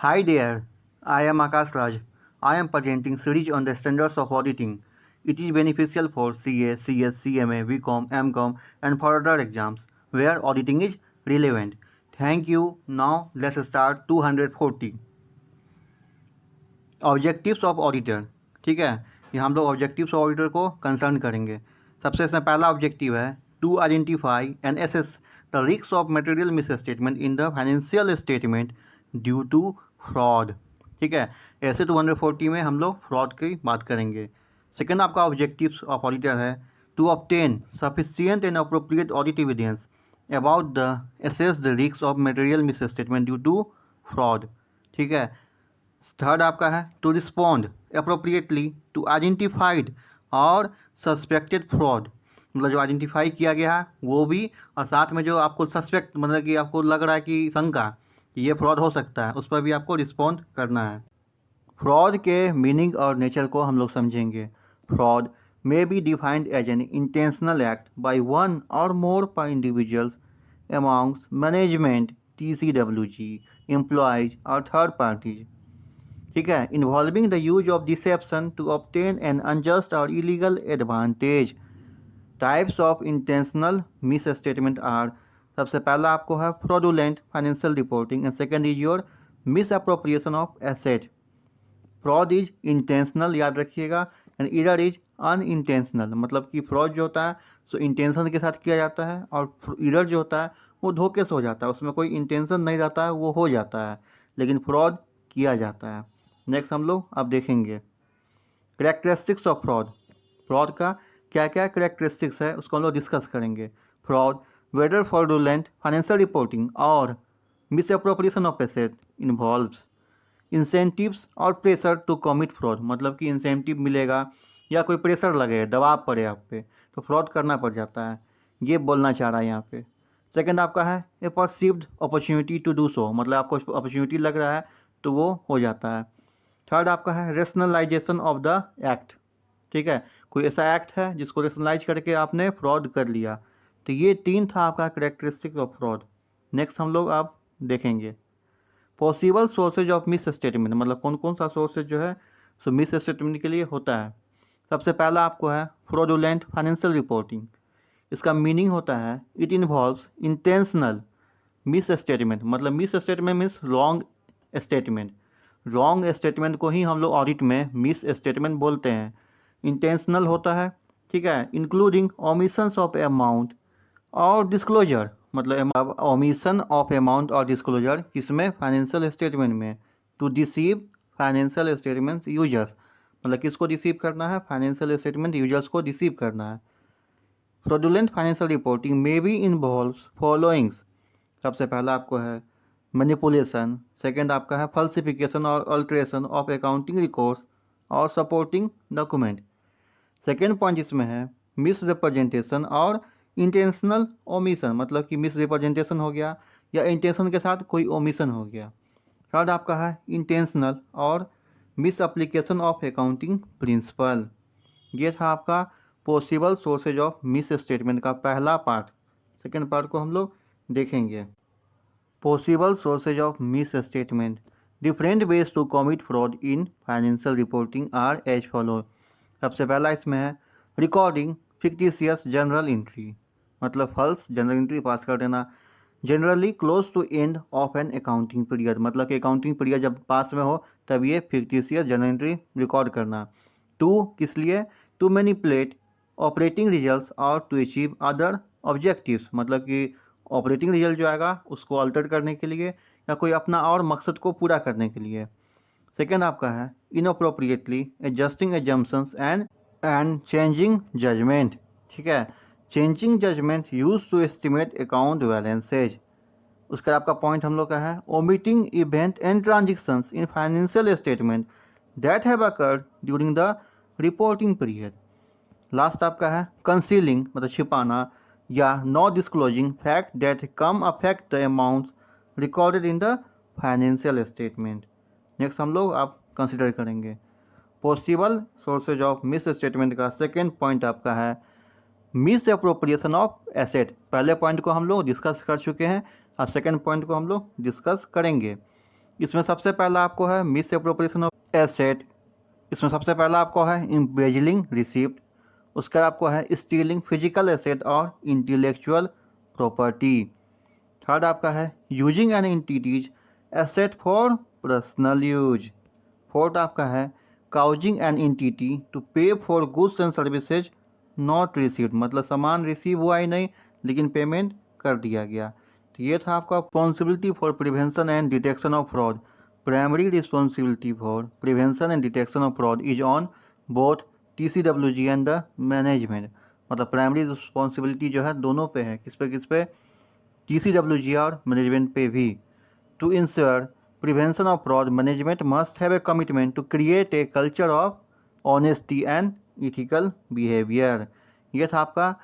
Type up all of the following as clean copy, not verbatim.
Hi there, I am Akash Raj. I am presenting series on the standards of auditing. It is beneficial for CA, CS, CMA, BCom, MCom and for other exams where auditing is relevant. Thank you. Now let's start 240. Objectives of auditor. ठीक है, ये हम लोग objectives of auditor को concern करेंगे। सबसे इसमें पहला ऑब्जेक्टिव है to identify and assess the risk of material misstatement in the financial statement due to fraud. ठीक है, ऐसे 240 में हम लोग फ्रॉड की बात करेंगे। सेकेंड आपका ऑब्जेक्टिव्स ऑफ ऑडिटर है to obtain sufficient and appropriate audit evidence about the assess the risk of material misstatement due to fraud. ठीक है, थर्ड आपका है to respond appropriately to identified और सस्पेक्टेड फ्रॉड। मतलब जो identify किया गया है वो भी, और साथ में जो आपको सस्पेक्ट मतलब कि आपको लग रहा है कि शंका कि ये फ्रॉड हो सकता है, उस पर भी आपको रिस्पॉन्ड करना है। फ्रॉड के मीनिंग और नेचर को हम लोग समझेंगे। Fraud may be defined as an intentional act by one और मोर पर individuals amongst management, TCWG, employees और थर्ड पार्टीज। ठीक है, involving the use of deception to obtain an unjust और illegal advantage. Types of intentional misstatement are, सबसे पहला आपको है fraudulent financial reporting and second is your misappropriation of asset. Fraud is intentional, याद रखिएगा, and error is unintentional. मतलब कि fraud जो होता है सो इंटेंशन के साथ किया जाता है, और इरर जो होता है वो धोखे से हो जाता है, उसमें कोई इंटेंशन नहीं रहता है, वो हो जाता है, लेकिन फ्रॉड किया जाता है। नेक्स्ट हम लोग अब देखेंगे करेक्टरिस्टिक्स ऑफ फ्रॉड। फ्रॉड का क्या क्या करेक्टरिस्टिक्स है उसको हम लोग डिस्कस करेंगे। Fraud whether fraudulent financial reporting और misappropriation of asset involves incentives और प्रेशर टू कमिट फ्रॉड। मतलब कि इंसेंटिव मिलेगा या कोई प्रेशर लगे, दबाव पड़े आप पे, तो फ्रॉड करना पड़ जाता है, ये बोलना चाह रहा है यहाँ पे। सेकंड आपका है a perceived opportunity to do so, मतलब आपको अपॉर्चुनिटी लग रहा है तो वो हो जाता है। थर्ड आपका है रेशनलाइजेशन ऑफ द एक्ट। ठीक है, कोई ऐसा एक्ट है जिसको रेशनलाइज करके आपने फ्रॉड कर लिया। तो ये तीन था आपका करेक्टरिस्टिक ऑफ फ्रॉड। नेक्स्ट हम लोग आप देखेंगे possible sources of misstatement, मतलब कौन कौन सा सोर्सेज जो है सो मिस स्टेटमेंट के लिए होता है। सबसे पहला आपको है फ्रॉडुलेंट फाइनेंशियल रिपोर्टिंग। इसका मीनिंग होता है it involves intentional misstatement. मतलब misstatement means wrong statement. Wrong statement को ही हम लोग ऑडिट में मिस स्टेटमेंट बोलते हैं। इंटेंशनल होता है, ठीक है, इंक्लूडिंग ओमिशंस ऑफ अमाउंट और डिस्क्लोजर। मतलब ओमिशन ऑफ अमाउंट और डिस्क्लोजर किसमें, फाइनेंशियल स्टेटमेंट में, to deceive financial statement users. मतलब किसको डिसीव करना है, फाइनेंशियल स्टेटमेंट यूजर्स को डिसीव करना है। Fraudulent financial reporting may be involves followings. सबसे पहला आपको है मैनिपुलेशन, सेकेंड आपका है फल्सिफिकेशन और अल्ट्रेशन ऑफ अकाउंटिंग रिकॉर्ड्स और सपोर्टिंग डॉक्यूमेंट। सेकेंड पॉइंट इसमें है मिस रिप्रेजेंटेशन और इंटेंशनल ओमिशन, मतलब कि मिस रिप्रेजेंटेशन हो गया या इंटेंशन के साथ कोई ओमिशन हो गया। थर्ड आपका है इंटेंशनल और misapplication of accounting principle. ये था आपका possible sources of misstatement का पहला पार्ट। सेकेंड पार्ट को हम लोग देखेंगे possible sources of misstatement. Different ways to commit fraud in financial reporting are as follow. सबसे पहला इसमें है रिकॉर्डिंग फिक्टिशियस जनरल एंट्री, मतलब फॉल्स जनरल एंट्री पास कर देना generally close to end of an accounting period. मतलब कि accounting period जब पास में हो तब ये फिक्टिशियस जनरल एंट्री रिकॉर्ड करना। टू किस लिए, टू मैनिपुलेट ऑपरेटिंग रिजल्ट्स और टू अचीव अदर ऑब्जेक्टिव्स। मतलब कि ऑपरेटिंग रिजल्ट जो आएगा उसको अल्टर करने के लिए या कोई अपना और मकसद को पूरा करने के लिए। सेकेंड आपका है inappropriately adjusting assumptions and changing judgment. ठीक है, changing judgment use to estimate account balances. उसका आपका पॉइंट हम लोग का है omitting event and transactions in financial statement that have occurred during the reporting period. Last आपका है कंसीलिंग, मतलब छिपाना या not disclosing fact that can affect the amount recorded in the financial statement. Next हम लोग आप कंसिडर करेंगे possible sources of misstatement का सेकेंड पॉइंट आपका है मिस अप्रोप्रिएशन ऑफ एसेट। पहले पॉइंट को हम लोग डिस्कस कर चुके हैं, अब सेकेंड पॉइंट को हम लोग डिस्कस करेंगे। इसमें सबसे पहला आपको है मिस एप्रोप्रिएशन ऑफ एसेट, इसमें सबसे पहला आपको है इम्बेजलिंग रिसिप्ट, उसका आपको है स्टीलिंग फिजिकल एसेट और इंटेलेक्चुअल प्रॉपर्टी। थर्ड आपका है using an entity's asset for personal use. Fourth आपका है causing an entity to pay for goods and services not received, मतलब सामान रिसीव हुआ ही नहीं लेकिन पेमेंट कर दिया गया। तो ये था आपका responsibility for prevention and detection of fraud. Primary responsibility for prevention and detection of fraud is on both TCWG and the management, मतलब प्राइमरी रिस्पॉन्सिबिलिटी जो है दोनों पे है, किस पे TCWG और मैनेजमेंट पे भी। To ensure prevention of fraud management must have a commitment to create a culture of honesty and ethical behaviour. ये था आपका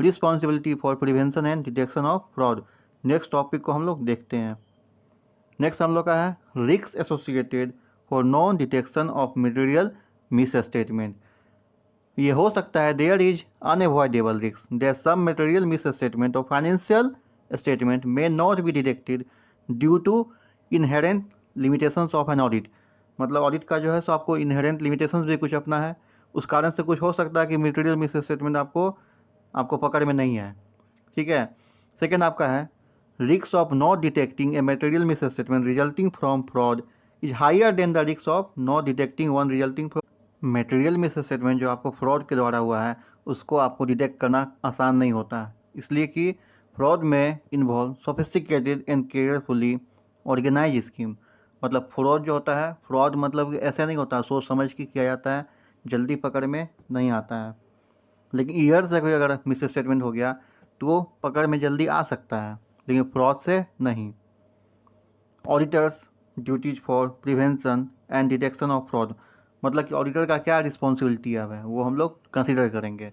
responsibility for prevention and detection of fraud. Next topic को हम लोग देखते हैं। नेक्स्ट हम लोग का है risk associated for non detection of material misstatement. ये हो सकता है there is unavoidable risk that some material misstatement of financial statement may not be detected due to inherent limitations of an audit, मतलब audit का जो है सो आपको inherent limitations भी कुछ अपना है, उस कारण से कुछ हो सकता है कि मटेरियल मिस स्टेटमेंट आपको पकड़ में नहीं है। ठीक है। सेकेंड आपका है risk of not detecting a material misstatement resulting from fraud is higher than the risk of not detecting one resulting from material misstatement. जो आपको फ्रॉड के द्वारा हुआ है उसको आपको डिटेक्ट करना आसान नहीं होता है, इसलिए कि फ्रॉड में involve sophisticated and carefully organise scheme. मतलब फ्रॉड जो होता है, फ्रॉड मतलब ऐसा नहीं होता सोच समझ के किया जाता है, जल्दी पकड़ में नहीं आता है। लेकिन ईयर से कोई अगर मिस स्टेटमेंट हो गया तो वो पकड़ में जल्दी आ सकता है, लेकिन फ्रॉड से नहीं। Auditors duties for prevention and detection of fraud, मतलब कि ऑडिटर का क्या रिस्पॉन्सिबिलिटी है वो हम लोग कंसिडर करेंगे।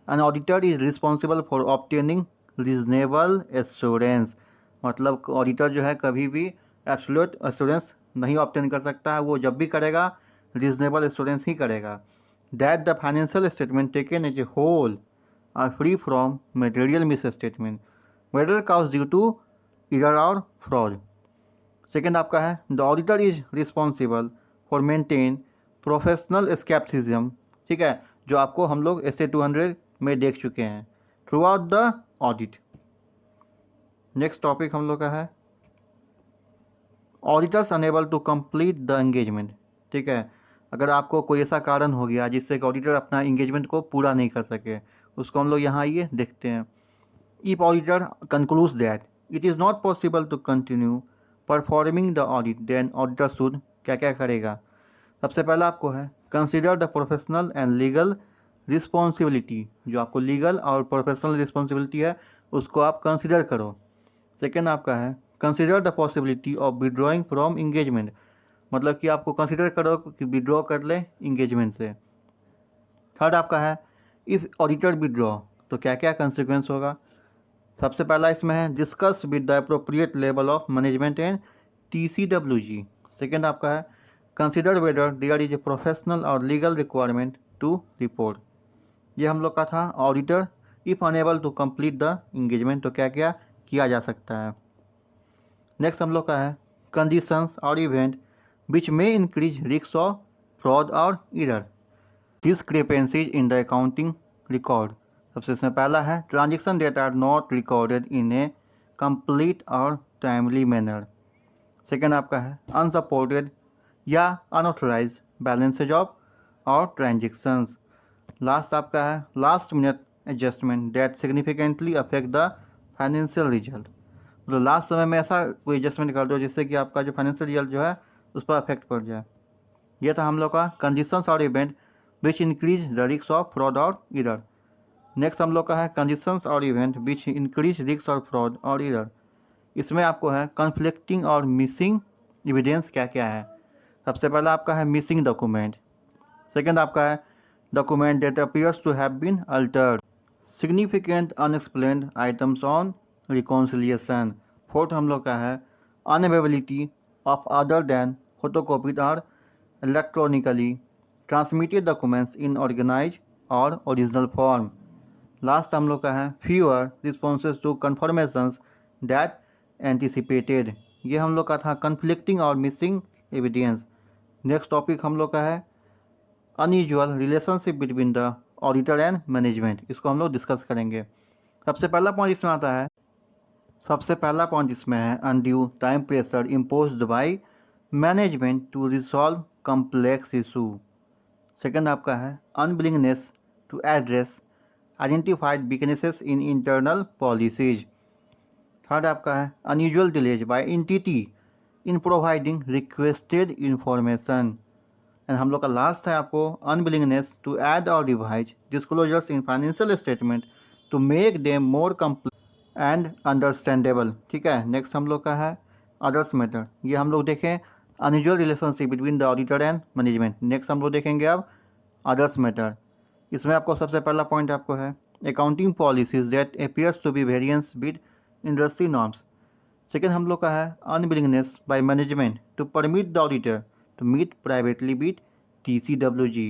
An auditor is responsible for obtaining reasonable assurance, मतलब ऑडिटर जो है कभी भी एब्सोल्यूट एश्योरेंस नहीं ऑब्टेन कर सकता है, वो जब भी करेगा रीजनेबल एश्योरेंस ही करेगा। That the financial statement taken as a whole are free from material misstatement whether cause due to error और फ्रॉड। सेकेंड आपका है the auditor is responsible for maintain professional scepticism, ठीक है, जो आपको हम लोग SA-200 में देख चुके हैं throughout the audit. Next topic हम लोग का है auditors unable to complete the engagement. ठीक है, अगर आपको कोई ऐसा कारण हो गया जिससे कि ऑडिटर अपना एंगेजमेंट को पूरा नहीं कर सके, उसको हम लोग यहाँ ये देखते हैं। If auditor concludes that it is not possible to continue performing the audit then auditor should क्या क्या करेगा। सबसे पहला आपको है consider the professional and legal responsibility, जो आपको लीगल और प्रोफेशनल रिस्पॉन्सिबिलिटी है उसको आप कंसिडर करो। सेकेंड आपका है consider the possibility of withdrawing from engagement, मतलब कि आपको कंसिडर करो कि विड्रॉ कर ले इंगेजमेंट से। थर्ड आपका है इफ़ ऑडिटर विड्रॉ तो क्या क्या कंसिक्वेंस होगा। सबसे पहला इसमें है discuss with the appropriate level of management and TCWG। Second आपका है consider whether there is a professional और लीगल रिक्वायरमेंट टू रिपोर्ट। ये हम लोग का था auditor if unable to complete the engagement तो क्या क्या किया जा सकता है। नेक्स्ट हम लोग का है कंडीशंस और इवेंट विच में इंक्रीज रिस्क ऑफ फ्रॉड और error discrepancies in the accounting record. सबसे इसमें पहला है transaction that are not recorded in a complete और टाइमली मैनर। सेकेंड आपका है अनसपोर्टेड या अनऑथराइज बैलेंसेज ऑफ और ट्रांजेक्शंस। लास्ट आपका है last minute adjustment that significantly affect the financial result, मतलब लास्ट समय में ऐसा कोई एडजस्टमेंट कर दो जिससे कि आपका जो फाइनेंशियल रिजल्ट जो है उस पर अफेक्ट पड़ जाए। ये था हम लोग का कंडीशंस और event which increase the risk of fraud और एरर। नेक्स्ट हम लोग का है कंडीशंस और इवेंट विच इंक्रीज रिस्क और फ्रॉड और एरर। इसमें आपको है कन्फ्लिक्टिंग और मिसिंग एविडेंस क्या क्या है। सबसे पहला आपका है मिसिंग डॉक्यूमेंट। सेकेंड आपका है document that appears to have been altered, significant unexplained items on reconciliation. Fourth हम लोग का है unavailability of other than photocopied और electronically transmitted documents in organise और ओरिजिनल फॉर्म। लास्ट हम लोग का है fewer responses to confirmations that anticipated, ये हम लोग का था कन्फ्लिक्टिंग और मिसिंग एविडेंस। नेक्स्ट टॉपिक हम लोग का है unusual relationship between the auditor and management. इसको हम लोग डिस्कस करेंगे। सबसे पहला पॉइंट इसमें आता है, सबसे पहला पॉइंट इसमें है undue time pressure imposed by management to resolve complex issue. Second आपका है unwillingness to address identified weaknesses in internal policies. Third आपका है unusual delays by entity in providing requested information. And हम लोग का लास्ट है आपको अनविलिंगनेस टू ऐड और revise disclosures in financial statement to make them more complete and understandable. ठीक है, नेक्स्ट हम लोग का है अदर्स मैटर। ये हम लोग देखें unusual relationship between the auditor and management. Next हम लोग देखेंगे अब अदर्स मैटर। इसमें आपको सबसे पहला पॉइंट आपको है accounting policies that appears to be variance with industry norms. Second हम लोग का है unwillingness by management to permit the auditor to meet privately with TCWG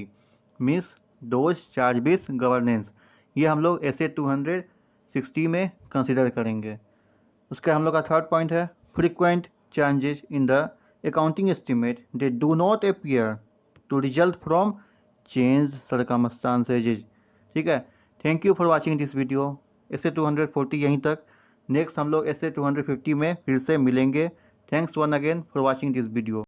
means those charge based governance. ये हम लोग ऐसे 260 में कंसिडर करेंगे। उसका हम लोग का थर्ड पॉइंट है frequent changes in the accounting estimate they do not appear to result from change circumstances. ठीक है, thank you for watching this video. ऐसे 240 यहीं तक। नेक्स्ट हम लोग ऐसे 250 में फिर से मिलेंगे। Thanks one again for watching this video.